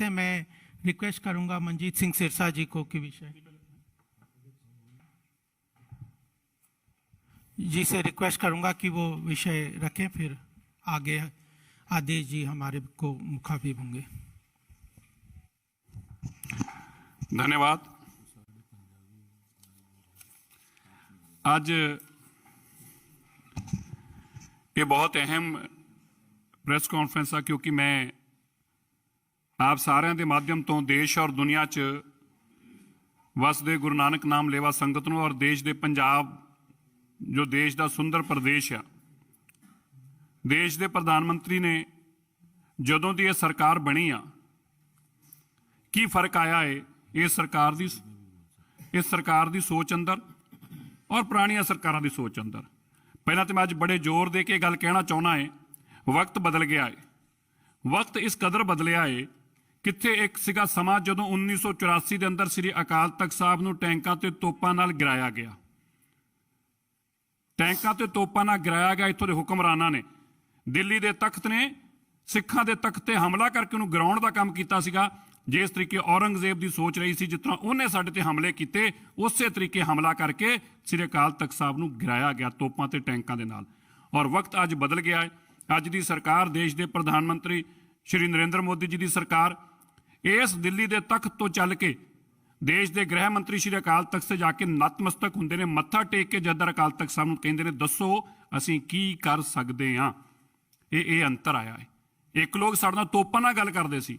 नाते मैं रिक्वेस्ट करूंगा मंजीत सिंह सिरसा जी को कि विषय जी से रिक्वेस्ट करूंगा कि वो विषय रखें, फिर आगे आदेश जी हमारे को मुखातिब होंगे। धन्यवाद। आज ये बहुत अहम ਪ੍ਰੈਸ ਕਾਨਫਰੰਸ ਆ क्योंकि मैं आप ਸਾਰਿਆਂ ਦੇ ਮਾਧਿਅਮ ਤੋਂ ਦੇਸ਼ ਔਰ ਦੁਨੀਆ 'ਚ ਵਸਦੇ ਗੁਰੂ ਨਾਨਕ ਨਾਮ ਲੇਵਾ ਸੰਗਤ ਨੂੰ ਔਰ ਦੇਸ਼ ਦੇ ਪੰਜਾਬ ਜੋ ਦੇਸ਼ ਦਾ ਸੁੰਦਰ ਪ੍ਰਦੇਸ਼ ਆ, ਦੇਸ਼ ਦੇ ਪ੍ਰਧਾਨ ਮੰਤਰੀ ਨੇ ਜਦੋਂ ਦੀ ਇਹ ਸਰਕਾਰ ਬਣੀ ਆ ਕੀ ਫਰਕ ਆਇਆ ਹੈ ਇਸ ਸਰਕਾਰ ਦੀ ਸੋਚ ਅੰਦਰ ਔਰ ਪੁਰਾਣੀਆਂ ਸਰਕਾਰਾਂ ਦੀ ਸੋਚ ਅੰਦਰ। ਪਹਿਲਾਂ ਤਾਂ ਮੈਂ ਅੱਜ ਬੜੇ ਜ਼ੋਰ ਦੇ ਕੇ ਗੱਲ ਕਹਿਣਾ ਚਾਹੁੰਦਾ ਹੈ, वक्त बदल गया है। वक्त इस कदर बदलिया है, कित्थे एक सीगा समा जदों 1984 के अंदर श्री अकाल तख्त साहब नूं टैंकां ते तोपां नाल गिराया गया, टैंकां ते तोपां नाल गिराया गया। इत्थों दे हुक्मरानां ने, दिल्ली दे तख्त ने सिखां दे तख्त ते हमला करके उहनूं गिराउण दा काम कीता सीगा। जिस तरीके औरंगजेब की सोच रही सी, जिस तरह उन्हें साडे ते हमले किए, उस तरीके हमला करके श्री अकाल तख्त साहब नूं गिराया गया तोपां ते टैंकां दे नाल। और वक्त अज बदल गया है। अज की सरकार, देश के प्रधानमंत्री श्री नरेंद्र मोदी जी की सरकार इस दिल्ली के तख्त तो चल के देश के गृह मंत्री श्री अकाल तख्त से जाके नतमस्तक होंदे ने, मत्था टेक के जदर अकाल तख्त साहब नूं कहिंदे ने दसो असीं की कर सकते हाँ। ये अंतर आया है। एक लोग साडे नाल तोपां नाल गल करदे सी,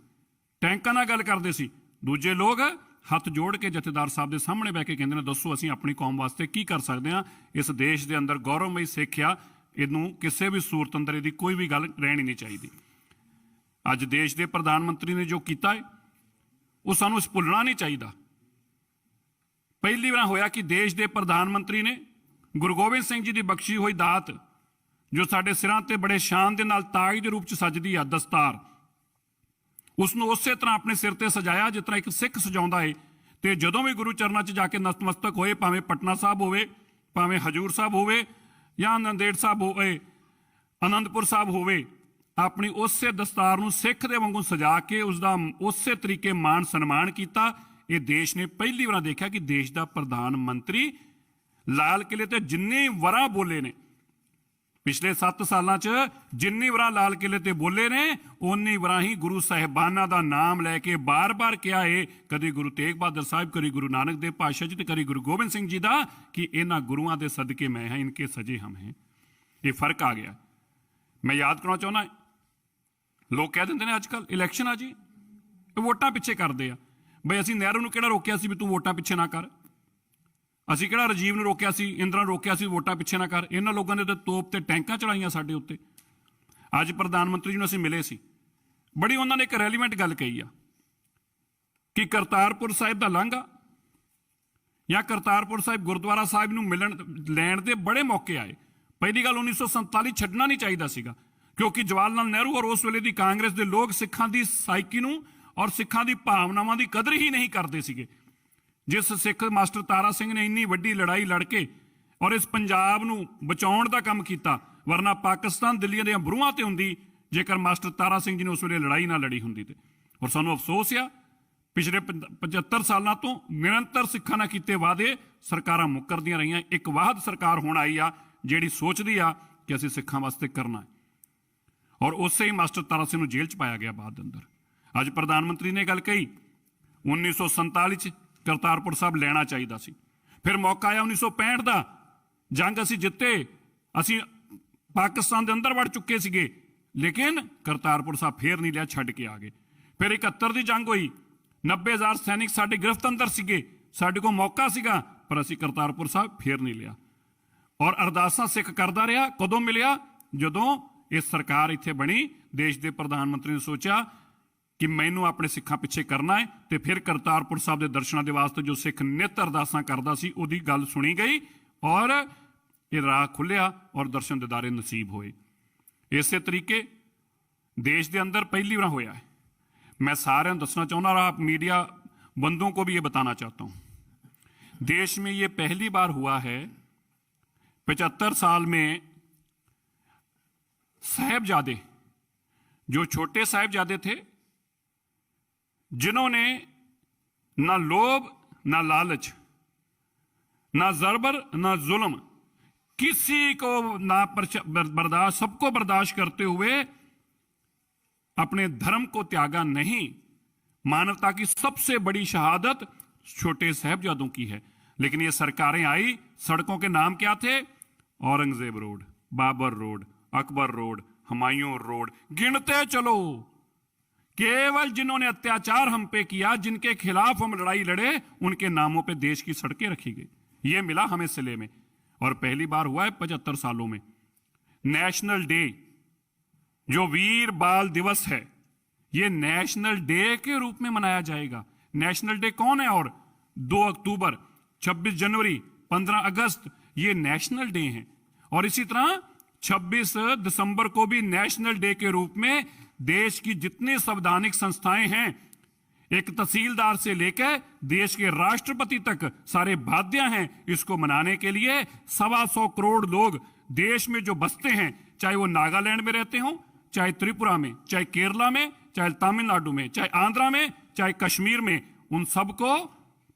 टैंकां नाल गल करदे सी, दूजे लोग हथ जोड़ के जथेदार साहब के सामने बह के कहिंदे ने दसो असीं अपनी कौम वास्ते की कर सकते हाँ। इस देश के अंदर गौरवमई सिक्ख्या इनू किसी भी सूरत अंदर यदि कोई भी गल रहनी नहीं चाहिए। अज देश के प्रधानमंत्री ने जो किया है वो सानू भुलना नहीं चाहिए। पहली बार होया कि देश के प्रधानमंत्री ने गुरु गोबिंद सिंह जी की बख्शी हुई दात जो साडे सिरां ते बड़े शान दे नाल ताज के रूप च सजदी आ, दस्तार, उसनूं उस तरह अपने सिर ते सजाया जिस तरह एक सिख सजाउंदा है। तो जदों भी गुरु चरनां च जाके नतमस्तक होए, भावें पटना साहब होवे, भावें हजूर साहब होवे या नंदेड़ साहब होवे, आनंदपुर साहब होवे, अपनी उस दस्तार नूं सिख दे वांगू सजा के उसका उस तरीके मान सन्मान किया। ये देश ने पहली बार देखा कि देश का प्रधानमंत्री लाल किले ते जिन्नी वरा बोले ने, पिछले 7 सालों च जिन्नी वरा लाल किले ते बोले ने, उन्नी वरा ही गुरु साहिबाना का नाम लैके बार बार कहा है, कभी गुरु तेग बहादुर साहब, कभी गुरु नानक देव पातशाह जी, कभी गुरु गोबिंद सिंह जी का, कि इन्हां गुरुआं दे सदके मैं हैं, इनके सजे हम हैं। ये फर्क आ गया। मैं याद करना चाहना, लोग कह देंगे अजकल इलैक्शन आ जी वोटां पिछे करते हैं। बई असीं नेहरू नूं किहड़ा रोकिया सी भी तूं वोटां पिछे ना कर, असीं किहड़ा राजीव नूं रोकिया सी, इंदिरा नूं रोकिया सी वोटां पिछे ना कर। इन्हां लोगों ने तो तोप ते टैंकां चलाईयां साडे उत्ते। अज प्रधानमंत्री जी नूं असीं मिले सी, बड़ी उन्होंने एक रैलीवेंट गल कही आ कि करतारपुर साहिब दा लांघा या करतारपुर साहिब गुरुद्वारा साहिब नूं मिलण लैण दे बड़े मौके आए। पहली गल 1947 छड्डना नहीं चाहिए सीगा, क्योंकि जवाहर लाल नेहरू और उस वेले दी कांग्रेस दे लोग सिखां दी साइकी नूं और सिखां दी भावनावां दी कदर ही नहीं करते सीगे। जिस सिख मास्टर तारा सिंह ने इन्नी वड्डी लड़ाई लड़ के और इस पंजाब नूं बचाउण दा काम कीता, वरना पाकिस्तान दिल्ली दे बरूहां ते हुंदी जेकर मास्टर तारा सिंह जी ने उस वेले लड़ाई ना लड़ी हुंदी ते। और सानूं अफसोस आ पिछले 75 सालों तो निरंतर सिखां नाल कीते वादे सरकारां मुकरदियां रहीआं। एक वाहद सरकार हुण आई आ जिहड़ी सोचदी आ कि असीं सिखां वास्ते करना है, और उससे ही मास्टर तारा सिंह नूं जेल च पाया गया बाद अंदर। अज प्रधानमंत्री ने गल कही 1947 करतारपुर साहब लेना चाहिए सी, फिर मौका आया 1965 का, जंग असीं जिते, असीं पाकिस्तान के अंदर वड़ चुके सीगे, लेकिन करतारपुर साहब फिर नहीं लिया, छड्ड के आ गए। फिर 71 की जंग हुई, 90,000 सैनिक साडे गिरफ्त अंदर सीगे, साडे को मौका सीगा, पर असीं करतारपुर साहब फिर नहीं लिया। और अरदासां सिख करदा रहा, कदों मिलिया जदों इस सरकार इत्थे बनी, देश के प्रधानमंत्री ने सोचा कि मैनू अपने सिखां पिछे करना है, तो फिर करतारपुर साहब के दर्शनों के वास्ते जो सिख नित अरदासां करदा सी उहदी गल सुनी गई और ये राह खुलिया और दर्शन दीदारे नसीब होए। इस तरीके देश के अंदर पहली बार होया है। मैं सारे दसना चाहना रहा, मीडिया बंधुओं को भी ये बताना चाहता हूँ, देश में ये पहली बार हुआ है 75 साल में साहिबजादे, जो छोटे साहिबजादे थे जिन्होंने ना लोभ, ना लालच, ना जबर, ना जुल्म, किसी को ना बर्दाश्त, सबको बर्दाश्त करते हुए अपने धर्म को त्यागा नहीं। मानवता की सबसे बड़ी शहादत छोटे साहिबजादों की है। लेकिन ये सरकारें आई, सड़कों के नाम क्या थे? Aurangzeb road, Babar road, Akbar road, Humayun road, गिनते चलो। केवल जिन्होंने अत्याचार हम पे किया, जिनके खिलाफ हम लड़ाई लड़े, उनके नामों पे देश की सड़कें रखी गई। ये मिला हमें सिले में, और पहली बार हुआ है 75 सालों में। नेशनल डे, जो वीर बाल दिवस है, ये नेशनल डे के रूप में मनाया जाएगा। नेशनल डे कौन है? और 2 अक्टूबर, 26 जनवरी, 15 अगस्त, ये नेशनल डे हैं। और इसी तरह 26 दिसंबर को भी नेशनल डे के रूप में देश की जितनी संवैधानिक संस्थाएं हैं, एक तहसीलदार से लेकर देश के राष्ट्रपति तक सारे बाध्य हैं इसको मनाने के लिए। 125 करोड़ लोग देश में जो बसते हैं, चाहे वो नागालैंड में रहते हों, चाहे त्रिपुरा में, चाहे केरला में, चाहे तमिलनाडु में, चाहे आंध्रा में, चाहे कश्मीर में, उन सबको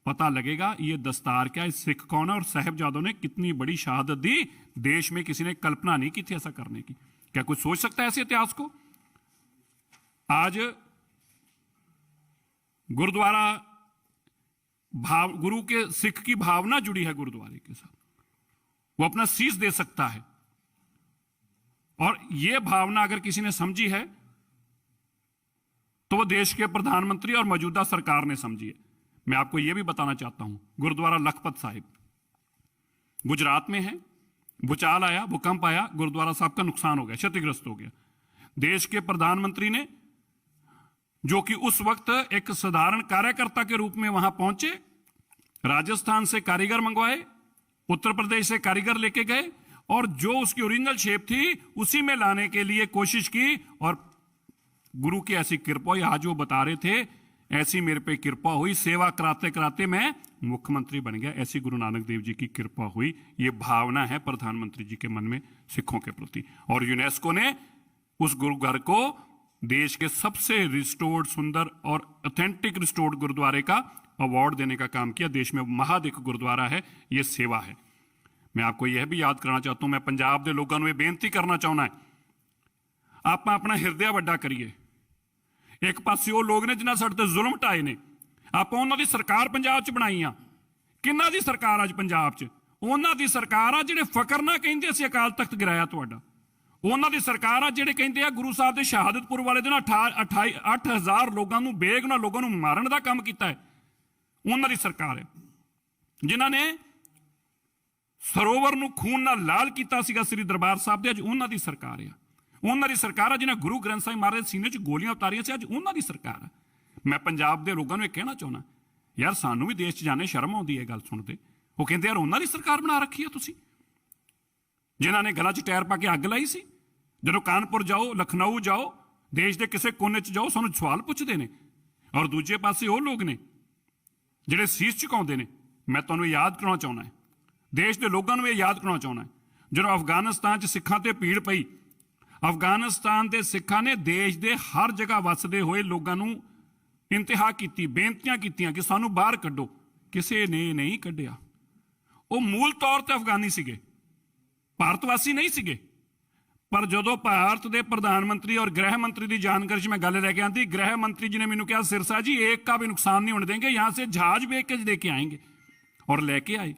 पता लगेगा ये दस्तार क्या है, सिख कौन है, और साहिबजादों ने कितनी बड़ी शहादत दी। देश में किसी ने कल्पना नहीं की थी ऐसा करने की। क्या कोई सोच सकता है ऐसे इतिहास को? आज गुरुद्वारा गुरु के सिख की भावना जुड़ी है गुरुद्वारे के साथ, वो अपना शीश दे सकता है। और यह भावना अगर किसी ने समझी है तो वो देश के प्रधानमंत्री और मौजूदा सरकार ने समझी है। मैं आपको यह भी बताना चाहता हूं, गुरुद्वारा लखपत साहिब गुजरात में है, भूचाल आया, भूकंप आया, गुरुद्वारा साहब का नुकसान हो गया, क्षतिग्रस्त हो गया। देश के प्रधानमंत्री ने, जो कि उस वक्त एक साधारण कार्यकर्ता के रूप में वहां पहुंचे, राजस्थान से कारीगर मंगवाए, उत्तर प्रदेश से कारीगर लेके गए, और जो उसकी ओरिजिनल शेप थी उसी में लाने के लिए कोशिश की। और गुरु की ऐसी कृपा हुई, आज वो बता रहे थे, ऐसी मेरे पे कृपा हुई, सेवा कराते कराते मैं मुख्यमंत्री बन गया, ऐसी गुरु नानक देव जी की कृपा हुई। ये भावना है प्रधानमंत्री जी के मन में सिखों के प्रति। और यूनेस्को ने उस गुरुघर को देश के सबसे रिस्टोर्ड, सुंदर और ऑथेंटिक रिस्टोर्ड गुरुद्वारे का अवार्ड देने का काम किया। देश में महादिक गुरुद्वारा है, ये सेवा है। मैं आपको यह भी याद कराना चाहता हूं, मैं पंजाब के लोगों को बेनती करना चाहना है, आप अपना हिरदे वड्डा करिए। एक पासे वो लोग ने जिन्हें साडे ते जुल्म ढाए ने, आप उन्हां दी सरकार पंजाब च बनाई आ। किन्हां दी सरकार अज पंजाब च? उन्हां दी सरकार आ जिहड़े फकर ना कहिंदे असीं अकाल तख्त गिराया तुहाडा। उन्हां दी सरकार आ जिहड़े कहिंदे आ गुरु साहब दे शहादतपुर वाले दिन 8,000 लोगों नूं बेगुनाह लोगों नूं मारन दा काम कीता है। उन्हां दी सरकार है जिन्हां ने सरोवर नूं खून नाल लाल कीता सीगा श्री दरबार साहब दे, अज उन्हां दी सरकार है। उन्हां दी सरकार है जिन्हें गुरु ग्रंथ साहिब महाराज सीने च गोलियां उतारियां सी, अज उन्हां दी सरकार है। मैं पंजाब के लोगों को कहना चाहना, यार सानू भी देश च जाने शर्म आउंदी है गल सुनते। वो कहते यार उन्हां दी सरकार बना रखी है तुसीं, जिन्हां ने गला च टायर पा के अग लाई सी। जदों कानपुर जाओ, लखनऊ जाओ, देश के किसी कोने च जाओ, सानू सवाल पुछदे ने। और दूजे पासे वो लोग ने जिहड़े शीश झुकाउंदे ने। मैं तुहानू याद कराउणा चाहुंदा है, देश के लोगों को याद कराउणा चाहुंदा है, जदों अफगानिस्तान च सिखां ते भीड़ पई, अफगानिस्तान के सिखां ने देश के हर जगह वसदे हुए लोगों नूं इंतहा की, बेनतियां कीतियां कि सानू बाहर कड्डो, किसी ने नहीं कड्डिया। वो मूल तौर पर अफगानी सीगे, भारतवासी नहीं सीगे। पर जदों भारत के प्रधानमंत्री और गृह मंत्री की जानकारी च मैं गल लैके आती, गृह मंत्री जी ने मैनू कहा, सिरसा जी एक का भी नुकसान नहीं होने देंगे, यहां से जहाज पैकेज लेके आएंगे। और लेके आए।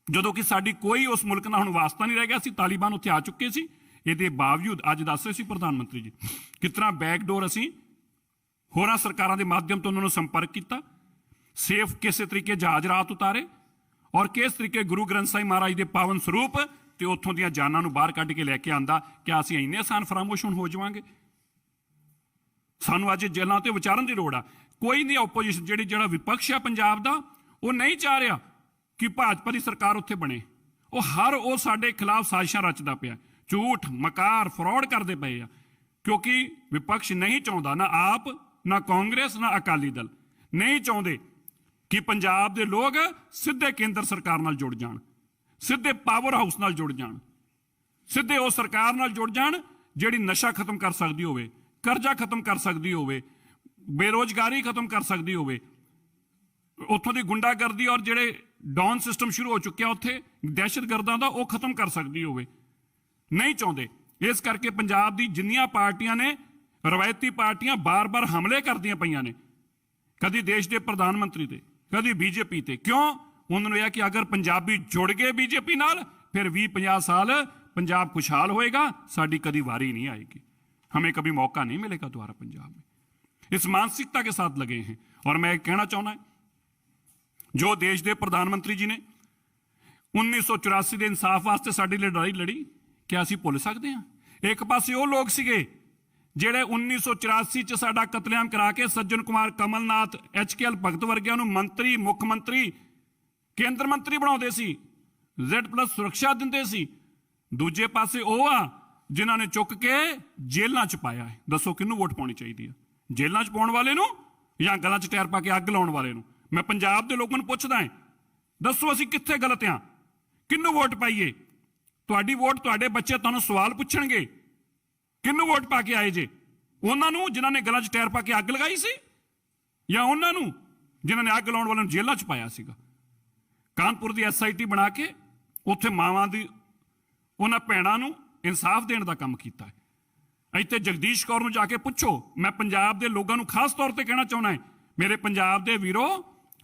जदों कि साडी कोई उस मुल्क नाल हुण वास्ता नहीं रह गया, असीं तालीबान उत्थे आ चुके सी। ਇਹਦੇ ਬਾਵਜੂਦ ਅੱਜ ਦੱਸ ਰਹੇ ਸੀ ਪ੍ਰਧਾਨ जी कितना बैकडोर ਅਸੀਂ ਹੋਰਾਂ ਸਰਕਾਰਾਂ ਦੇ ਮਾਧਿਅਮ ਤੋਂ ਉਹਨਾਂ ਨੂੰ ਸੰਪਰਕ ਕੀਤਾ, ਸੇਫ ਕਿਸੇ ਤਰੀਕੇ ਜਹਾਜ਼ ਰਾਤ ਉਤਾਰੇ, ਔਰ ਕਿਸ ਤਰੀਕੇ ਗੁਰੂ ਗ੍ਰੰਥ ਸਾਹਿਬ ਮਹਾਰਾਜ ਦੇ ਪਾਵਨ ਸਰੂਪ ਤੇ ਉੱਥੋਂ ਦੀਆਂ ਜਾਨਾਂ ਨੂੰ ਬਾਹਰ ਕੱਢ ਕੇ ਲੈ ਕੇ ਆਂਦਾ। ਕਿ ਅਸੀਂ ਇੰਨੇ ਆਸਾਨ ਫਰਾਮੋਸ਼ ਹੋ ਜਾਵਾਂਗੇ? ਸਾਨੂੰ ਅੱਜ ਜੇਲਾਂ ਤੇ ਵਿਚਾਰਨ ਦੀ ਲੋੜ ਆ। ਕੋਈ ਨਹੀਂ ਆਪੋਜੀਸ਼ਨ ਜਿਹੜਾ ਵਿਪਕਸ਼ ਆ ਪੰਜਾਬ ਦਾ, ਉਹ ਨਹੀਂ ਚਾਹ ਰਿਹਾ ਕਿ ਭਾਜਪਾ ਦੀ ਸਰਕਾਰ ਉੱਥੇ ਬਣੇ। ਉਹ ਸਾਡੇ ਖਿਲਾਫ ਸਾਜ਼ਿਸ਼ਾਂ ਰਚਦਾ ਪਿਆ, झूठ मकार फ्रॉड करते पे आ। क्योंकि विपक्ष नहीं चाहता, ना आप, ना कांग्रेस, ना अकाली दल नहीं चाहते कि पंजाब के लोग सीधे केंद्र सरकार नाल जुड़ जान, सीधे पावर हाउस नाल जुड़ जान, सीधे उस सरकार नाल जुड़ जान जिहड़ी नशा खत्म कर सकती होवे, कर्जा खत्म कर सकती होवे, ਬੇਰੋਜ਼ਗਾਰੀ ਖਤਮ ਕਰ ਸਕਦੀ ਹੋਵੇ, ਉੱਥੋਂ ਦੀ ਗੁੰਡਾਗਰਦੀ ਔਰ ਜਿਹੜੇ ਡੌਨ ਸਿਸਟਮ ਸ਼ੁਰੂ ਹੋ ਚੁੱਕਿਆ ਉੱਥੇ ਦਹਿਸ਼ਤਗਰਦਾਂ ਦਾ, ਉਹ ਖਤਮ ਕਰ ਸਕਦੀ ਹੋਵੇ। ਨਹੀਂ ਚਾਹੁੰਦੇ। ਇਸ ਕਰਕੇ ਪੰਜਾਬ ਦੀ ਜਿੰਨੀਆਂ ਪਾਰਟੀਆਂ ਨੇ, ਰਵਾਇਤੀ ਪਾਰਟੀਆਂ, ਬਾਰ-ਬਾਰ ਹਮਲੇ ਕਰਦੀਆਂ ਪਈਆਂ ਨੇ, ਕਦੀ ਦੇਸ਼ ਦੇ ਪ੍ਰਧਾਨ ਮੰਤਰੀ ਤੇ, ਕਦੀ ਬੀਜੇਪੀ ਤੇ। ਕਿਉਂ? ਉਹਨਾਂ ਨੂੰ ਇਹ ਕਿ ਅਗਰ ਪੰਜਾਬੀ ਜੁੜ ਗਏ ਬੀਜੇਪੀ ਨਾਲ, ਫਿਰ 20-50 ਸਾਲ पंजाब खुशहाल होएगा, साड़ी कभी वारी नहीं आएगी, हमें कभी मौका नहीं मिलेगा दोबारा पंजाब में। इस मानसिकता के साथ लगे हैं। और मैं कहना चाहना है जो देश के प्रधानमंत्री जी ने 1984 के इंसाफ वास्ते साड़ी लड़ाई लड़ी, क्या असीं भुल सकते हैं? एक पासे वो लोग सीगे ਜਿਹੜੇ 1984 ਚ ਸਾਡਾ ਕਤਲੇਆਮ ਕਰਾ ਕੇ ਸੱਜਣ ਕੁਮਾਰ, ਕਮਲਨਾਥ, HKL ਭਗਤ ਵਰਗਿਆਂ ਨੂੰ ਮੰਤਰੀ, ਮੁੱਖ ਮੰਤਰੀ, ਕੇਂਦਰ ਮੰਤਰੀ ਬਣਾਉਂਦੇ ਸੀ, Z+ ਸੁਰੱਖਿਆ ਦਿੰਦੇ ਸੀ। ਦੂਜੇ ਪਾਸੇ ਉਹ ਆ ਜਿਨ੍ਹਾਂ ਨੇ ਚੁੱਕ ਕੇ ਜੇਲ੍ਹਾਂ ਚ ਪਾਇਆ ਹੈ। ਦੱਸੋ ਕਿਹਨੂੰ ਵੋਟ ਪਾਉਣੀ ਚਾਹੀਦੀ ਆ? ਜੇਲ੍ਹਾਂ ਚ ਪਾਉਣ ਵਾਲੇ ਨੂੰ ਜਾਂ ਗਲਾਂ ਚ ਟਾਇਰ ਪਾ ਕੇ ਅੱਗ ਲਾਉਣ ਵਾਲੇ ਨੂੰ? ਮੈਂ ਪੰਜਾਬ ਦੇ ਲੋਕਾਂ ਨੂੰ ਪੁੱਛਦਾ ਹਾਂ, ਦੱਸੋ ਅਸੀਂ ਕਿੱਥੇ ਗਲਤ ਆ? ਕਿਹਨੂੰ ਵੋਟ ਪਾਈਏ? ਤੁਹਾਡੀ ਵੋਟ, ਤੁਹਾਡੇ ਬੱਚੇ ਤੁਹਾਨੂੰ ਸਵਾਲ ਪੁੱਛਣਗੇ, ਕਿਹਨੂੰ ਵੋਟ ਪਾ ਕੇ ਆਏ ਜੇ? ਉਹਨਾਂ ਨੂੰ ਜਿਨ੍ਹਾਂ ਨੇ ਗਲਾਂ 'ਚ ਟਾਇਰ ਪਾ ਕੇ ਅੱਗ ਲਗਾਈ ਸੀ, ਜਾਂ ਉਹਨਾਂ ਨੂੰ ਜਿਨ੍ਹਾਂ ਨੇ ਅੱਗ ਲਾਉਣ ਵਾਲਿਆਂ ਨੂੰ ਜੇਲ੍ਹਾਂ 'ਚ ਪਾਇਆ ਸੀਗਾ? ਕਾਨਪੁਰ ਦੀ SIT ਬਣਾ ਕੇ ਉੱਥੇ ਮਾਵਾਂ ਦੀ, ਉਹਨਾਂ ਭੈਣਾਂ ਨੂੰ ਇਨਸਾਫ ਦੇਣ ਦਾ ਕੰਮ ਕੀਤਾ ਹੈ। ਇੱਥੇ ਜਗਦੀਸ਼ ਕੌਰ ਨੂੰ ਜਾ ਕੇ ਪੁੱਛੋ। ਮੈਂ ਪੰਜਾਬ ਦੇ ਲੋਕਾਂ ਨੂੰ ਖਾਸ ਤੌਰ ਤੇ ਕਹਿਣਾ ਚਾਹੁੰਦਾ ਹੈ, ਮੇਰੇ ਪੰਜਾਬ ਦੇ ਵੀਰੋ,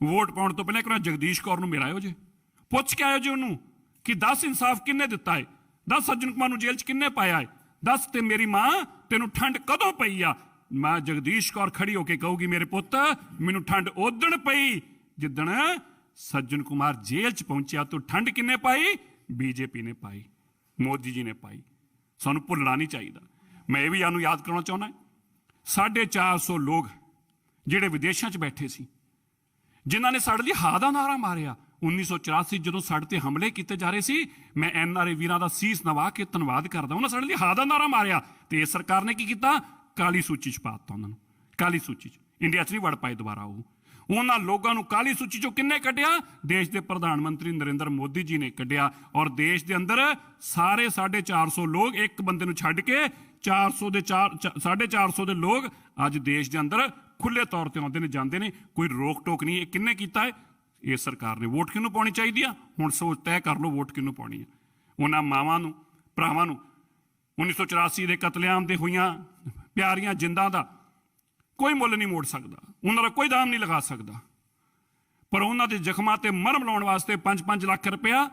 ਵੋਟ ਪਾਉਣ ਤੋਂ ਪਹਿਲਾਂ ਇੱਕ ਵਾਰ ਜਗਦੀਸ਼ ਕੌਰ ਨੂੰ ਮਿਲਾਇਓ ਜੇ, ਪੁੱਛ ਕੇ ਆਇਓ ਜੀ ਉਹਨੂੰ ਕਿ ਦੱਸ ਇਨਸਾਫ ਕਿੰਨੇ ਦਿੱਤਾ ਹੈ, ਦੱਸ ਸੱਜਣ ਕੁਮਾਰ ਨੂੰ ਜੇਲ੍ਹ 'ਚ ਕਿੰਨੇ ਪਾਇਆ ਹੈ, ਦੱਸ ਤੇ ਮੇਰੀ ਮਾਂ ਤੈਨੂੰ ਠੰਡ ਕਦੋਂ ਪਈ ਆ? ਮਾਂ ਜਗਦੀਸ਼ ਕੌਰ ਖੜੀ ਹੋ ਕੇ ਕਹੂਗੀ, ਮੇਰੇ ਪੁੱਤ ਮੈਨੂੰ ਠੰਡ ਉਦਣ ਪਈ ਜਿੱਦਣ ਸੱਜਣ ਕੁਮਾਰ ਜੇਲ੍ਹ 'ਚ ਪਹੁੰਚਿਆ। ਤੂੰ ਠੰਡ ਕਿੰਨੇ ਪਾਈ? ਬੀਜੇਪੀ ਨੇ ਪਾਈ, ਮੋਦੀ ਜੀ ਨੇ ਪਾਈ। ਸਾਨੂੰ ਭੁੱਲਣਾ ਨਹੀਂ ਚਾਹੀਦਾ। ਮੈਂ ਇਹ ਵੀ ਇਹਨੂੰ ਯਾਦ ਕਰਾਉਣਾ ਚਾਹੁੰਦਾ, 450 ਲੋਕ ਜਿਹੜੇ ਵਿਦੇਸ਼ਾਂ 'ਚ ਬੈਠੇ ਸੀ, ਜਿਨ੍ਹਾਂ ਨੇ ਸਾਡੇ ਲਈ ਹਾਂ ਦਾ ਨਾਰਾ ਮਾਰਿਆ 1984 ਜਦੋਂ ਸਾਡੇ ਤੇ ਹਮਲੇ ਕੀਤੇ ਜਾ ਰਹੇ ਸੀ। ਮੈਂ NRA ਵੀਰਾਂ ਦਾ ਸੀਸ ਨਵਾ ਕੇ ਧੰਨਵਾਦ ਕਰਦਾ। ਉਹਨਾਂ ਸਾਡੇ ਲਈ ਹਾਂ ਦਾ ਨਾਰਾ ਮਾਰਿਆ ਤੇ ਇਸ ਸਰਕਾਰ ਨੇ ਕੀ ਕੀਤਾ? ਕਾਲੀ ਸੂਚੀ 'ਚ ਪਾ ਦਿੱਤਾ ਉਹਨਾਂ ਨੂੰ। ਕਾਲੀ ਸੂਚੀ 'ਚ ਇੰਡੀਆ 'ਚ ਨਹੀਂ ਵੜ ਪਾਏ ਦੁਬਾਰਾ। ਉਹਨਾਂ ਲੋਕਾਂ ਨੂੰ ਕਾਲੀ ਸੂਚੀ 'ਚੋਂ ਕਿੰਨੇ ਕੱਢਿਆ? ਦੇਸ਼ ਦੇ ਪ੍ਰਧਾਨ ਮੰਤਰੀ ਨਰਿੰਦਰ ਮੋਦੀ ਜੀ ਨੇ ਕੱਢਿਆ। ਔਰ ਦੇਸ਼ ਦੇ ਅੰਦਰ ਸਾਰੇ 450 ਲੋਕ, ਇੱਕ ਬੰਦੇ ਨੂੰ ਛੱਡ ਕੇ 450 ਦੇ ਲੋਕ ਅੱਜ ਦੇਸ਼ ਦੇ ਅੰਦਰ ਖੁੱਲੇ ਤੌਰ ਤੇ ਆਉਂਦੇ ਨੇ, ਜਾਂਦੇ ਨੇ, ਕੋਈ ਰੋਕ ਟੋਕ ਨਹੀਂ। ਇਹ ਕਿੰਨੇ ਕੀਤਾ ਹੈ? ਇਸ ਸਰਕਾਰ ਨੇ। ਵੋਟ ਕਿਹਨੂੰ ਪਾਉਣੀ ਚਾਹੀਦੀ ਆ? ਹੁਣ ਸੋਚ ਤੈਅ ਕਰ ਲਓ ਵੋਟ ਕਿਹਨੂੰ ਪਾਉਣੀ ਹੈ। ਉਹਨਾਂ ਮਾਵਾਂ ਨੂੰ, ਭਰਾਵਾਂ ਨੂੰ 1984 ਦੇ ਕਤਲੇਆਮ ਦੇ ਹੋਈਆਂ ਪਿਆਰੀਆਂ ਜਿੰਦਾਂ ਦਾ ਕੋਈ ਮੁੱਲ ਨਹੀਂ ਮੋੜ ਸਕਦਾ, ਉਹਨਾਂ ਦਾ ਕੋਈ ਦਾਮ ਨਹੀਂ ਲਗਾ ਸਕਦਾ। ਪਰ ਉਹਨਾਂ ਦੇ ਜ਼ਖਮਾਂ ਤੇ ਮਰਹਮ ਲਾਉਣ ਵਾਸਤੇ 5-5 ਲੱਖ ਰੁਪਇਆ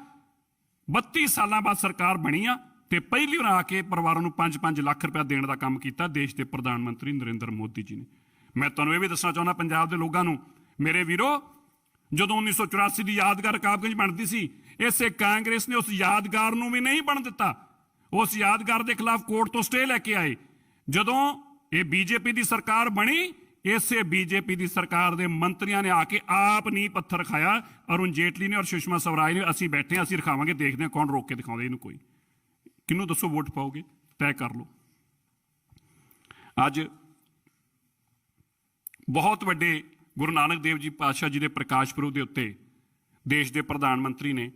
32 ਸਾਲਾਂ ਬਾਅਦ ਸਰਕਾਰ ਬਣੀ ਆ ਤੇ ਪਹਿਲੀ ਵਾਰ ਆ ਕੇ ਪਰਿਵਾਰਾਂ ਨੂੰ 5-5 ਲੱਖ ਰੁਪਇਆ ਦੇਣ ਦਾ ਕੰਮ ਕੀਤਾ ਦੇਸ਼ ਦੇ ਪ੍ਰਧਾਨ ਮੰਤਰੀ ਨਰਿੰਦਰ ਮੋਦੀ ਜੀ ਨੇ। ਮੈਂ ਤੁਹਾਨੂੰ ਇਹ ਵੀ ਦੱਸਣਾ ਚਾਹੁੰਦਾ ਪੰਜਾਬ ਦੇ ਲੋਕਾਂ ਨੂੰ, ਮੇਰੇ ਵੀਰੋ, ਜਦੋਂ 1984 ਦੀ ਯਾਦਗਾਰ ਰਕਾਬਗੰਜ ਬਣਦੀ ਸੀ, ਇਸੇ ਕਾਂਗਰਸ ਨੇ ਉਸ ਯਾਦਗਾਰ ਨੂੰ ਵੀ ਨਹੀਂ ਬਣ ਦਿੱਤਾ। ਉਸ ਯਾਦਗਾਰ ਦੇ ਖਿਲਾਫ ਕੋਰਟ ਤੋਂ ਸਟੇ ਲੈ ਕੇ ਆਏ। ਜਦੋਂ ਇਹ ਬੀਜੇਪੀ ਦੀ ਸਰਕਾਰ ਬਣੀ, ਇਸੇ ਬੀਜੇਪੀ ਦੀ ਸਰਕਾਰ ਦੇ ਮੰਤਰੀਆਂ ਨੇ ਆ ਕੇ ਆਪ ਨੀਂਹ ਪੱਥਰ ਰਖਾਇਆ। ਅਰੁਣ ਜੇਟਲੀ ਨੇ ਔਰ ਸੁਸ਼ਮਾ ਸਵਰਾਜ ਨੇ। ਅਸੀਂ ਬੈਠੇ ਹਾਂ, ਅਸੀਂ ਰਖਾਵਾਂਗੇ, ਦੇਖਦੇ ਹਾਂ ਕੌਣ ਰੋਕ ਕੇ ਦਿਖਾਉਂਦੇ ਇਹਨੂੰ। ਕੋਈ ਕਿਹਨੂੰ ਦੱਸੋ ਵੋਟ ਪਾਓਗੇ? ਤੈਅ ਕਰ ਲਓ। ਅੱਜ ਬਹੁਤ ਵੱਡੇ ਗੁਰੂ ਨਾਨਕ ਦੇਵ ਜੀ ਪਾਤਸ਼ਾਹ ਜੀ ਦੇ ਪ੍ਰਕਾਸ਼ ਪੁਰਬ ਦੇ ਉੱਤੇ ਦੇਸ਼ ਦੇ ਪ੍ਰਧਾਨ ਮੰਤਰੀ ਨੇ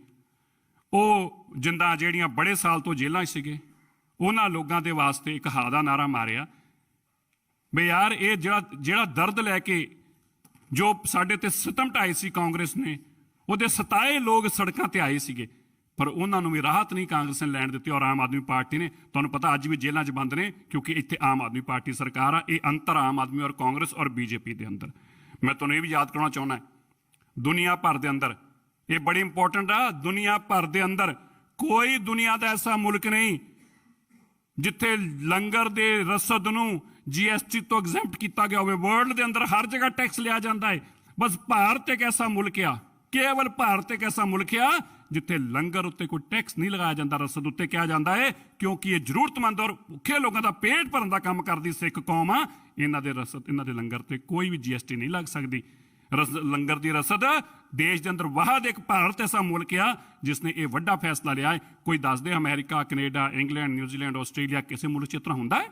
ਉਹ ਜਿੰਦਾਂ ਜਿਹੜੀਆਂ ਬੜੇ ਸਾਲ ਤੋਂ ਜੇਲ੍ਹਾਂ 'ਚ ਸੀਗੇ, ਉਹਨਾਂ ਲੋਕਾਂ ਦੇ ਵਾਸਤੇ ਇੱਕ ਹਾਂ ਦਾ ਨਾਰਾ ਮਾਰਿਆ ਵੀ ਯਾਰ ਇਹ ਜਿਹੜਾ ਦਰਦ ਲੈ ਕੇ ਜੋ ਸਾਡੇ ਤੇ ਸਿਤਮ ਢਾਏ ਸੀ ਕਾਂਗਰਸ ਨੇ, ਉਹਦੇ 27 ਲੋਕ ਸੜਕਾਂ ਤੇ ਆਏ ਸੀਗੇ, ਪਰ ਉਹਨਾਂ ਨੂੰ ਵੀ ਰਾਹਤ ਨਹੀਂ ਕਾਂਗਰਸ ਨੇ ਲੈਣ ਦਿੱਤੀ। ਔਰ ਆਮ ਆਦਮੀ ਪਾਰਟੀ ਨੇ, ਤੁਹਾਨੂੰ ਪਤਾ ਅੱਜ ਵੀ ਜੇਲ੍ਹਾਂ 'ਚ ਬੰਦ ਨੇ ਕਿਉਂਕਿ ਇੱਥੇ ਆਮ ਆਦਮੀ ਪਾਰਟੀ ਸਰਕਾਰ ਆ। ਇਹ ਅੰਤਰ ਆਮ ਆਦਮੀ ਔਰ ਕਾਂਗਰਸ ਔਰ ਬੀਜੇਪੀ ਦੇ ਅੰਦਰ। ਮੈਂ ਤੁਹਾਨੂੰ ਇਹ ਵੀ ਯਾਦ ਕਰਾਉਣਾ ਚਾਹੁੰਦਾ, ਦੁਨੀਆ ਭਰ ਦੇ ਅੰਦਰ, ਇਹ ਬੜੀ ਇੰਪੋਰਟੈਂਟ ਆ, ਦੁਨੀਆ ਭਰ ਦੇ ਅੰਦਰ ਕੋਈ ਦੁਨੀਆ ਦਾ ਐਸਾ ਮੁਲਕ ਨਹੀਂ ਜਿੱਥੇ ਲੰਗਰ ਦੇ ਰਸਦ ਨੂੰ GST ਤੋਂ ਐਗਜ਼ੈਂਪਟ ਕੀਤਾ ਗਿਆ ਹੋਵੇ। ਵਰਲਡ ਦੇ ਅੰਦਰ ਹਰ ਜਗ੍ਹਾ ਟੈਕਸ ਲਿਆ ਜਾਂਦਾ ਹੈ। ਬਸ ਭਾਰਤ ਇੱਕ ਐਸਾ ਮੁਲਕ ਆ, ਕੇਵਲ ਭਾਰਤ ਇੱਕ ਐਸਾ ਮੁਲਕ ਆ ਜਿੱਥੇ ਲੰਗਰ ਉੱਤੇ ਕੋਈ ਟੈਕਸ ਨਹੀਂ ਲਗਾਇਆ ਜਾਂਦਾ, ਰਸਦ ਉੱਤੇ ਕਿਹਾ ਜਾਂਦਾ ਹੈ, ਕਿਉਂਕਿ ਇਹ ਜ਼ਰੂਰਤਮੰਦ ਔਰ ਭੁੱਖੇ ਲੋਕਾਂ ਦਾ ਪੇਟ ਭਰਨ ਦਾ ਕੰਮ ਕਰਦੀ ਸਿੱਖ ਕੌਮ ਆ। ਇਹਨਾਂ ਦੇ ਰਸਦ, ਇਹਨਾਂ ਦੇ ਲੰਗਰ ਤੇ ਕੋਈ ਵੀ GST ਨਹੀਂ ਲੱਗ ਸਕਦੀ। ਲੰਗਰ ਦੀ ਰਸਦ ਦੇਸ਼ ਦੇ ਅੰਦਰ ਵਾਹਦ ਇੱਕ ਭਾਰਤ ਐਸਾ ਮੁਲਕ ਆ ਜਿਸ ਨੇ ਇਹ ਵੱਡਾ ਫੈਸਲਾ ਲਿਆ ਹੈ। ਕੋਈ ਦੱਸਦੇ America, Canada, England, New Zealand, Australia, ਕਿਸੇ ਮੁਲਕ 'ਚ ਇਸ ਤਰ੍ਹਾਂ ਹੁੰਦਾ ਹੈ?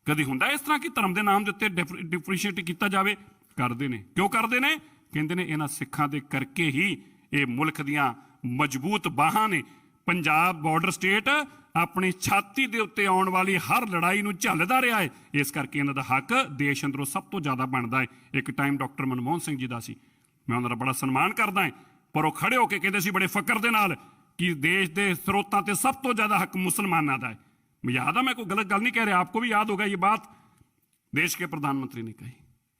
ਕਦੀ ਹੁੰਦਾ ਇਸ ਤਰ੍ਹਾਂ ਕਿ ਧਰਮ ਦੇ ਨਾਮ ਦੇ ਉੱਤੇ ਡਿਫਰੈਂਸ਼ੀਏਟ ਕੀਤਾ ਜਾਵੇ? ਕਰਦੇ ਨੇ। ਕਿਉਂ ਕਰਦੇ ਨੇ? ਕਹਿੰਦੇ ਨੇ ਇਹਨਾਂ ਸਿੱਖਾਂ ਦੇ ਕਰਕੇ ਹੀ ਇਹ ਮੁਲਕ ਦੀਆਂ ਮਜ਼ਬੂਤ ਬਾਹਾਂ ਨੇ। ਪੰਜਾਬ ਬਾਰਡਰ ਸਟੇਟ ਆਪਣੀ ਛਾਤੀ ਦੇ ਉੱਤੇ ਆਉਣ ਵਾਲੀ ਹਰ ਲੜਾਈ ਨੂੰ ਝੱਲਦਾ ਰਿਹਾ ਹੈ। ਇਸ ਕਰਕੇ ਇਹਨਾਂ ਦਾ ਹੱਕ ਦੇਸ਼ ਅੰਦਰੋਂ ਸਭ ਤੋਂ ਜ਼ਿਆਦਾ ਬਣਦਾ ਹੈ। ਇੱਕ ਟਾਈਮ ਡਾਕਟਰ ਮਨਮੋਹਨ ਸਿੰਘ ਜੀ ਦਾ ਸੀ, ਮੈਂ ਉਹਨਾਂ ਦਾ ਬੜਾ ਸਨਮਾਨ ਕਰਦਾ ਹਾਂ, ਪਰ ਉਹ ਖੜੇ ਹੋ ਕੇ ਕਹਿੰਦੇ ਸੀ ਬੜੇ ਫਕਰ ਦੇ ਨਾਲ ਕਿ ਦੇਸ਼ ਦੇ ਸਰੋਤਾਂ ਤੇ ਸਭ ਤੋਂ ਜ਼ਿਆਦਾ ਹੱਕ ਮੁਸਲਮਾਨਾਂ ਦਾ है। मैं याद है, मैं कोई गलत गल नहीं कह रहा, आपको भी याद होगा ये बात देश के प्रधानमंत्री ने कही।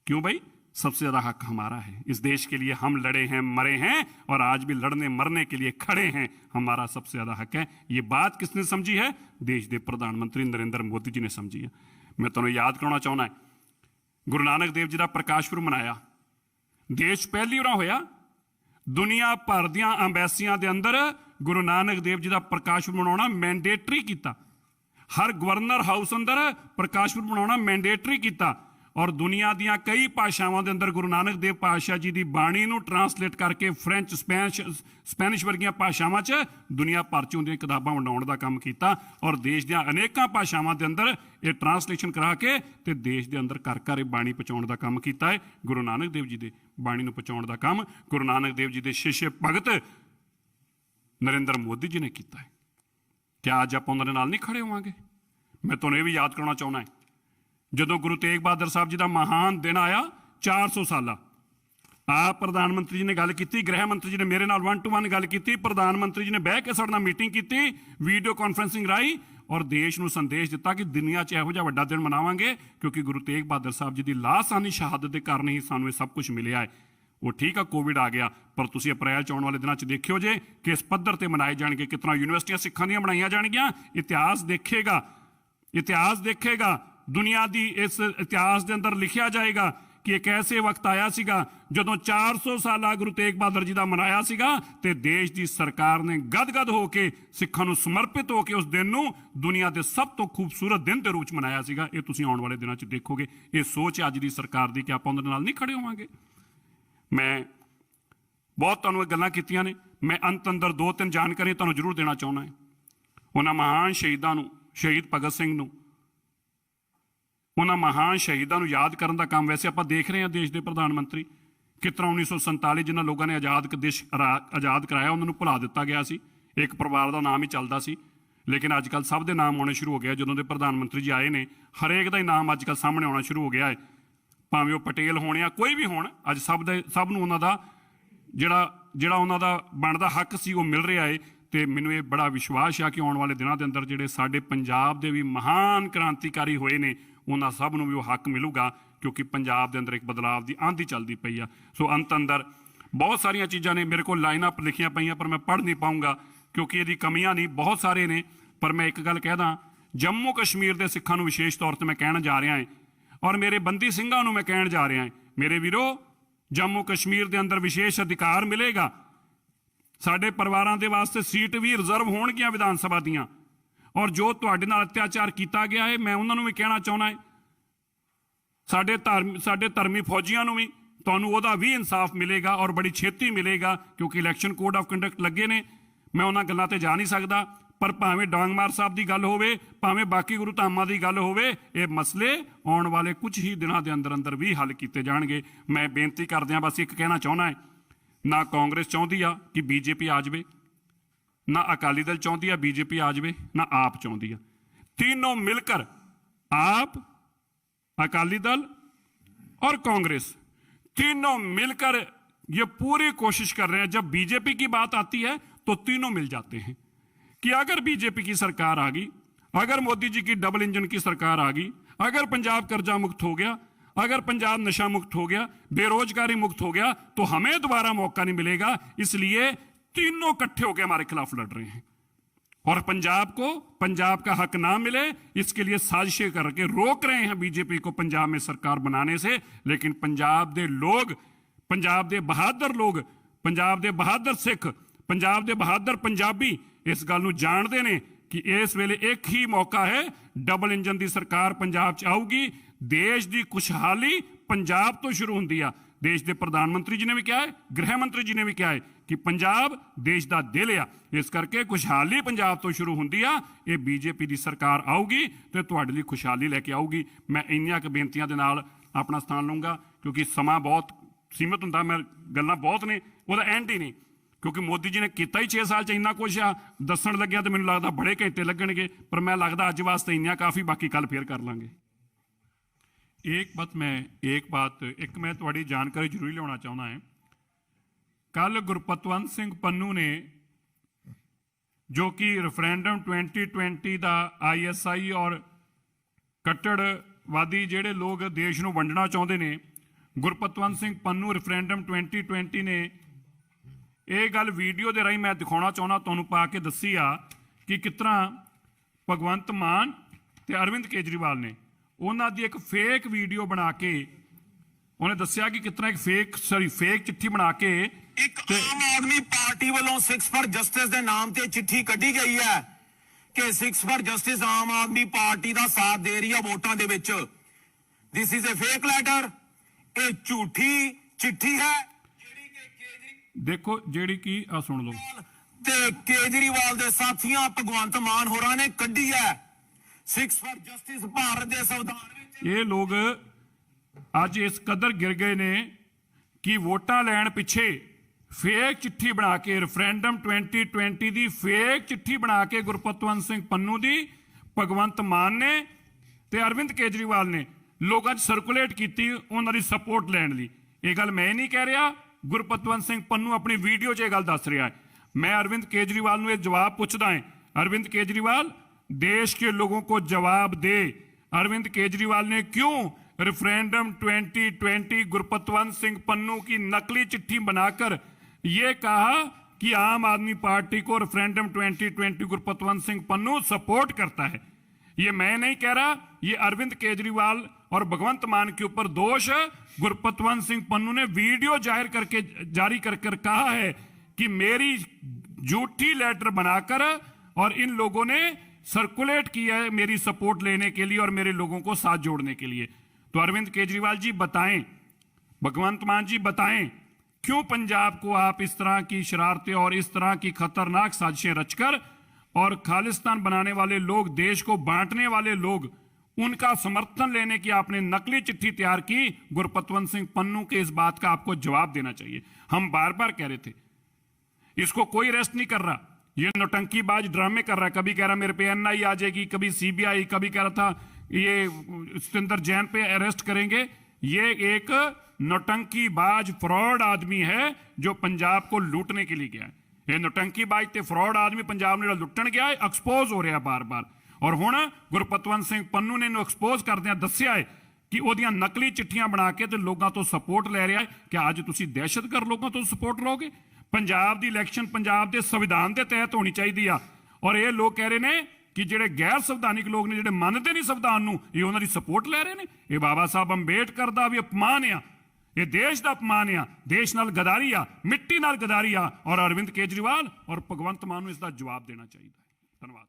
क्यों भाई? सबसे ज्यादा हक हमारा है। इस देश के लिए हम लड़े हैं, मरे हैं और आज भी लड़ने मरने के लिए खड़े हैं। हमारा सबसे ज्यादा हक है। ये बात किसने समझी है? देश के प्रधानमंत्री नरेंद्र मोदी जी ने समझी है। मैं तुम्हें याद कराना चाहना है, गुरु नानक देव जी का प्रकाश पुरब मनाया, देश पहली बार होया, दुनिया भर दियां अंबैसियां दे अंदर गुरु नानक देव जी का प्रकाश पुरब मनाना मैंडेटरी किया। हर गवर्नर हाउस अंदर प्रकाश पुरब मनाना मैंडेटरी किया और दुनिया दियां कई भाषावां दे अंदर गुरु नानक देव पातशाह जी की बाणी नूं ट्रांसलेट करके फ्रेंच स्पैनिश वर्गियां भाषावां च दुनिया भर च उन्दियां किताबां वंडाउण दा काम कीता और देश दियां अनेकां भाषावां दे अंदर ये ट्रांसलेशन करा के ते देश दे अंदर घर घर बाणी पहुंचाउण दा काम कीता है। गुरु नानक देव जी दे बाणी नूं पहुंचाउण दा काम गुरु नानक देव जी दे शिष्य भगत नरेंद्र मोदी जी ने कीता है। क्या अज आप उन्होंने नाल नहीं खड़े होवांगे? मैं तुहानूं ये भी याद कराना चाहुंदा है, ਜਦੋਂ ਗੁਰੂ ਤੇਗ ਬਹਾਦਰ ਸਾਹਿਬ ਜੀ ਦਾ ਮਹਾਨ ਦਿਨ ਆਇਆ 400 ਸਾਲਾ, ਆਪ ਪ੍ਰਧਾਨ ਮੰਤਰੀ ਜੀ ਨੇ ਗੱਲ ਕੀਤੀ, ਗ੍ਰਹਿ ਮੰਤਰੀ ਜੀ ਨੇ ਮੇਰੇ ਨਾਲ 1 to 1 ਗੱਲ ਕੀਤੀ, ਪ੍ਰਧਾਨ ਮੰਤਰੀ ਜੀ ਨੇ ਬਹਿ ਕੇ ਸਾਡੇ ਨਾਲ ਮੀਟਿੰਗ ਕੀਤੀ ਵੀਡੀਓ ਕਾਨਫਰੰਸਿੰਗ ਰਾਹੀਂ ਔਰ ਦੇਸ਼ ਨੂੰ ਸੰਦੇਸ਼ ਦਿੱਤਾ ਕਿ ਦੁਨੀਆ 'ਚ ਇਹੋ ਜਿਹਾ ਵੱਡਾ ਦਿਨ ਮਨਾਵਾਂਗੇ ਕਿਉਂਕਿ ਗੁਰੂ ਤੇਗ ਬਹਾਦਰ ਸਾਹਿਬ ਜੀ ਦੀ ਲਾਸਾਨੀ ਸ਼ਹਾਦਤ ਦੇ ਕਾਰਨ ਹੀ ਸਾਨੂੰ ਇਹ ਸਭ ਕੁਝ ਮਿਲਿਆ ਹੈ। ਉਹ ਠੀਕ ਆ, ਕੋਵਿਡ ਆ ਗਿਆ, ਪਰ ਤੁਸੀਂ ਅਪ੍ਰੈਲ 'ਚ ਆਉਣ ਵਾਲੇ ਦਿਨਾਂ 'ਚ ਦੇਖਿਓ ਜੇ ਕਿ ਇਸ ਪੱਧਰ ਤੇ ਮਨਾਏ ਜਾਣਗੇ, ਕਿਤਨਾ ਯੂਨੀਵਰਸਿਟੀਆਂ ਸਿੱਖਾਂ ਦੀਆਂ ਬਣਾਈਆਂ ਜਾਣਗੀਆਂ। ਇਤਿਹਾਸ ਦੇਖੇਗਾ, ਇਤਿਹਾਸ ਦੇਖੇਗਾ, दुनिया की इस इतिहास के अंदर लिखा जाएगा कि एक ऐसे वक्त आया सीगा जदों 400 साला गुरु तेग बहादुर जी का मनाया सीगा ते देश की सरकार ने गदगद होके सिखां नूं समर्पित होके उस दिन नूं दुनिया के सब तो खूबसूरत दिन के रूप च मनाया सीगा। ये तुसीं आउण वाले दिनां च देखोगे। ये सोच अज की सरकार की कि आपां उहदे नाल नहीं खड़े होवांगे। मैं बहुत तुहानूं ये गल्लां कीतियां ने, मैं अंत अंदर 2-3 जानकारियां तुहानूं जरूर देना चाहुंदा है। उन्हां महान शहीदां नूं, शहीद भगत सिंह नूं, उन्होंने महान शहीदों को याद करने का काम वैसे आप देख रहे हैं देश के प्रधानमंत्री किस तरह 1947 जिन्होंने लोगों ने आज़ाद देश आज़ाद कराया उन्होंने भुला दिता गया सी, एक परिवार का नाम ही चलता सी, लेकिन अजकल सब के नाम आने शुरू हो गया। जो के प्रधानमंत्री जी आए ने हरेक का ही नाम अजकल सामने आना शुरू हो गया है, भावें वो पटेल होने या कोई भी होण, अज सब नूं उन्हां दा जिहड़ा उन्हां दा बनदा हक सी वो मिल रहा है। तो मैनूं ये बड़ा विश्वास है कि आने वाले दिनों के अंदर जिहड़े साडे पंजाब दे भी महान क्रांतिकारी होए ने उन्होंने सब नूं भी वो हक मिलूगा क्योंकि पंजाब के अंदर एक बदलाव की आंधी चलती पई आ। सो अंत अंदर बहुत सारिया चीज़ां ने मेरे को लाइनअप लिखियां पईयां पर मैं पढ़ नहीं पाऊँगा क्योंकि ये कमियां नहीं बहुत सारे ने, पर मैं एक गल कह दा, जम्मू कश्मीर के सिखां नूं विशेष तौर पर मैं कहण जा रहा है और मेरे बंदी सिंघां नूं मैं कहण जा रहा है, मेरे वीरो जम्मू कश्मीर के अंदर विशेष अधिकार मिलेगा। साडे परिवारां दे वास्ते सीट भी रिजर्व होणगीਆਂ विधान सभा दीयां और जो तुहाडे नाल अत्याचार किया गया है मैं उन्होंने भी कहना चाहना है, साडे धर्मी फौजियां नूं भी तुहानूं उहदा भी इंसाफ मिलेगा और बड़ी छेती मिलेगा क्योंकि इलैक्शन कोड ऑफ कंडक्ट लगे ने। मैं उन्हां गल्लां ते जा नहीं सकदा, पर भावें डांगमार साहब की गल होवे, भावें बाकी गुरु धामां की गल होवे, ये मसले आने वाले कुछ ही दिनों के अंदर अंदर भी हल किए जाणगे। मैं बेनती करदिआं बस एक कहना चाहना है, ना कांग्रेस चाहुंदी आ कि बीजेपी आ जाए, ना अकाली दल चाहती है बीजेपी आ जाए, ना आप चाहती है, तीनों मिलकर आप, अकाली दल और कांग्रेस तीनों मिलकर ये पूरी कोशिश कर रहे हैं। जब बीजेपी की बात आती है तो तीनों मिल जाते हैं कि अगर बीजेपी की सरकार आ गई, अगर मोदी जी की डबल इंजन की सरकार आ गई, अगर पंजाब कर्जा मुक्त हो गया, अगर पंजाब नशा मुक्त हो गया, बेरोजगारी मुक्त हो गया, तो हमें दोबारा मौका नहीं मिलेगा। इसलिए तीनों इकट्ठे होकर हमारे खिलाफ लड़ रहे हैं और पंजाब को पंजाब का हक ना मिले इसके लिए साजिशें करके रोक रहे हैं बीजेपी को पंजाब में सरकार बनाने से। लेकिन पंजाब दे लोग, पंजाब दे बहादुर लोग, पंजाब दे बहादुर सिख, पंजाब दे बहादुर पंजाबी इस गल नूं जाणदे ने कि इस वेले एक ही मौका है, डबल इंजन की सरकार पंजाब च आऊगी, देश की खुशहाली पंजाब तो शुरू होंदी आ। देश के प्रधानमंत्री जी ने भी कहा है, गृह मंत्री जी ने भी कहा है कि पंजाब देश का दिल आ, इस करके खुशहाली पंजाब तो शुरू होंदी आ। ये बीजेपी की सरकार आऊगी तो तुहाडे लई खुशहाली लैके आऊगी। मैं इन्नियां क बेनतियां दे नाल अपना स्थान लूँगा क्योंकि समा बहुत सीमित हुंदा, मैं गल्लां बहुत ने, ਉਹਦਾ एंड ही नहीं। ਕਿਉਂਕਿ ਮੋਦੀ ਜੀ ਨੇ ਕੀਤਾ ਹੀ 6 ਸਾਲ ਚ ਇੰਨਾ ਕੁਛ ਆ, ਦੱਸਣ ਲੱਗਿਆ ਤੇ ਮੈਨੂੰ ਲੱਗਦਾ ਬੜੇ ਘੰਟੇ ਲੱਗਣਗੇ, ਪਰ ਮੈਂ ਲੱਗਦਾ ਅੱਜ ਵਾਸਤੇ ਇੰਨਾ ਕਾਫੀ, ਬਾਕੀ ਕੱਲ ਫੇਰ ਕਰ ਲਾਂਗੇ। ਇੱਕ ਮੈਂ ਤੁਹਾਡੀ ਜਾਣਕਾਰੀ ਜ਼ਰੂਰੀ ਲਿਆਉਣਾ ਚਾਹੁੰਦਾ ਹੈ। ਕੱਲ ਗੁਰਪਤਵੰਤ ਸਿੰਘ ਪੰਨੂ ਨੇ, ਜੋ ਕਿ ਰੈਫਰੈਂਡਮ 2020 ਦਾ ISI ਔਰ ਕੱਟੜਵਾਦੀ ਜਿਹੜੇ ਲੋਕ ਦੇਸ਼ ਨੂੰ ਵੰਡਣਾ ਚਾਹੁੰਦੇ ਨੇ, ਗੁਰਪਤਵੰਤ ਸਿੰਘ ਪੰਨੂ ਰੈਫਰੈਂਡਮ 2020 ਨੇ ਇਹ ਗੱਲ ਵੀਡੀਓ ਦੇ ਰਾਹੀਂ ਮੈਂ ਦਿਖਾਉਣਾ ਚਾਹੁੰਦਾ ਤੁਹਾਨੂੰ, ਪਾ ਕੇ ਦੱਸੀ ਆ ਕਿ ਕਿਸ ਤਰ੍ਹਾਂ ਭਗਵੰਤ ਮਾਨ ਤੇ ਅਰਵਿੰਦ ਕੇਜਰੀਵਾਲ ਨੇ ਉਹਨਾਂ ਦੀ ਇੱਕ ਫੇਕ ਵੀਡੀਓ ਬਣਾ ਕੇ ਉਹਨੇ ਦੱਸਿਆ ਕਿ ਕਿਸ ਤਰ੍ਹਾਂ ਇੱਕ ਫੇਕ ਚਿੱਠੀ ਬਣਾ ਕੇ ਇੱਕ ਆਮ ਆਦਮੀ ਪਾਰਟੀ ਵੱਲੋਂ 6 ਫॉर ਜਸਟਿਸ ਦੇ ਨਾਮ ਤੇ ਚਿੱਠੀ ਕੱਢੀ ਗਈ ਹੈ ਕਿ 6 for justice Aam Aadmi Party ਦਾ ਸਾਥ ਦੇ ਰਹੀ ਹੈ ਵੋਟਾਂ ਦੇ ਵਿੱਚ। This is a fake letter, ਇਹ ਝੂਠੀ ਚਿੱਠੀ ਹੈ ਦੇਖੋ, ਜਿਹੜੀ ਕਿ ਆ ਸੁਣ ਲਓ, ਤੇ ਕੇਜਰੀਵਾਲ ਦੇ ਸਾਥੀਆਂ ਭਗਵੰਤ ਮਾਨ ਹੋਰਾਂ ਨੇ ਕੱਢੀ ਹੈ। 6 ਫॉर ਜਸਟਿਸ ਭਾਰਤ ਦੇ ਸੰਵਿਧਾਨ ਵਿੱਚ ਇਹ ਲੋਕ ਅੱਜ ਇਸ ਕਦਰ ਗਿਰ ਗਏ ਨੇ ਕਿ ਵੋਟਾਂ ਲੈਣ ਪਿੱਛੇ ਫੇਕ ਚਿੱਠੀ ਬਣਾ ਕੇ, ਰੈਫਰੈਂਡਮ 2020 ਦੀ ਫੇਕ ਚਿੱਠੀ ਬਣਾ ਕੇ ਗੁਰਪਤਵੰਤ ਸਿੰਘ ਪੰਨੂ ਦੀ ਭਗਵੰਤ ਮਾਨ ਨੇ ਤੇ ਅਰਵਿੰਦ ਕੇਜਰੀਵਾਲ ਨੇ ਲੋਕਾਂ 'ਚ ਸਰਕੂਲੇਟ ਕੀਤੀ ਉਹਨਾਂ ਦੀ ਸਪੋਰਟ ਲੈਣ ਲਈ। ਇਹ ਗੱਲ ਮੈਂ ਨਹੀਂ ਕਹਿ ਰਿਹਾ, ਗੁਰਪਤਵੰਤ ਸਿੰਘ ਪੰਨੂ ਆਪਣੀ ਵੀਡੀਓ 'ਚ ਇਹ ਗੱਲ ਦੱਸ ਰਿਹਾ ਹੈ। मैं अरविंद केजरीवाल ਨੂੰ ਇਹ जवाब पूछता है, अरविंद केजरीवाल देश के लोगों को जवाब दे, अरविंद केजरीवाल ने क्यों रेफरेंडम 2020 गुरपतवंत सिंह पन्नू की नकली चिट्ठी बनाकर ये कहा कि आम आदमी पार्टी को रेफरेंडम 2020 गुरपतवंत सिंह पन्नू सपोर्ट करता है। ये मैं नहीं कह रहा, ये अरविंद केजरीवाल और भगवंत मान के ऊपर दोष गुरपतवंत सिंह पन्नू ने वीडियो जारी कर कहा है कि मेरी झूठी लेटर बनाकर और इन लोगों ने सर्कुलेट किया है मेरी सपोर्ट लेने के लिए और मेरे लोगों को साथ जोड़ने के लिए। तो अरविंद केजरीवाल जी बताएं, भगवंत मान जी बताएं, क्यों पंजाब को आप इस तरह की शरारतें और इस तरह की खतरनाक साजिशें रचकर और खालिस्तान बनाने वाले लोग, देश को बांटने वाले लोग, उनका समर्थन लेने की आपने नकली चिट्ठी तैयार की। गुरपतवंत सिंह पन्नू के इस बात का आपको जवाब देना चाहिए। हम बार बार कह रहे थे, इसको कोई अरेस्ट नहीं कर रहा, ये नौटंकीबाज ड्रामे कर रहा है। कभी कह रहा मेरे पे NI आ जाएगी, कभी CBI, कभी कह रहा था ये सतेंद्र जैन पे अरेस्ट करेंगे। ये एक नौटंकीबाज फ्रॉड आदमी है जो पंजाब को लूटने के लिए गया है। ये नौटंकीबाज ते फ्रॉड आदमी पंजाब ने लुट्टण गया है, एक्सपोज हो रहा बार बार। और हुण गुरपतवंत सिंह पन्नू ने एक्सपोज करदे दस्सिया है कि ਉਹਦੀਆਂ ਨਕਲੀ ਚਿੱਠੀਆਂ ਬਣਾ ਕੇ ਤੇ ਲੋਕਾਂ ਤੋਂ ਸਪੋਰਟ ਲੈ ਰਿਹਾ ਹੈ। ਕਿ ਅੱਜ ਤੁਸੀਂ ਦਹਿਸ਼ਤਗਰਦ ਲੋਕਾਂ ਤੋਂ ਸਪੋਰਟ ਲਓਗੇ? ਪੰਜਾਬ ਦੀ ਇਲੈਕਸ਼ਨ ਪੰਜਾਬ ਦੇ ਸੰਵਿਧਾਨ ਦੇ ਤਹਿਤ ਹੋਣੀ ਚਾਹੀਦੀ ਆ। ਔਰ ਇਹ ਲੋਕ ਕਹਿ ਰਹੇ ਨੇ ਕਿ ਜਿਹੜੇ ਗੈਰ ਸੰਵਿਧਾਨਿਕ ਲੋਕ ਨੇ, ਜਿਹੜੇ ਮੰਨਦੇ ਨਹੀਂ ਸੰਵਿਧਾਨ ਨੂੰ, ਇਹ ਉਹਨਾਂ ਦੀ ਸਪੋਰਟ ਲੈ ਰਹੇ ਨੇ। ਇਹ ਬਾਬਾ ਸਾਹਿਬ ਅੰਬੇਡਕਰ ਦਾ ਵੀ ਅਪਮਾਨ ਆ, ਇਹ ਦੇਸ਼ ਦਾ ਅਪਮਾਨ ਆ, ਦੇਸ਼ ਨਾਲ ਗਦਾਰੀ ਆ, ਮਿੱਟੀ ਨਾਲ ਗਦਾਰੀ ਆ। ਔਰ ਅਰਵਿੰਦ ਕੇਜਰੀਵਾਲ ਔਰ ਭਗਵੰਤ ਮਾਨ ਨੂੰ ਇਸ ਦਾ ਜਵਾਬ ਦੇਣਾ ਚਾਹੀਦਾ ਹੈ। ਧੰਨਵਾਦ।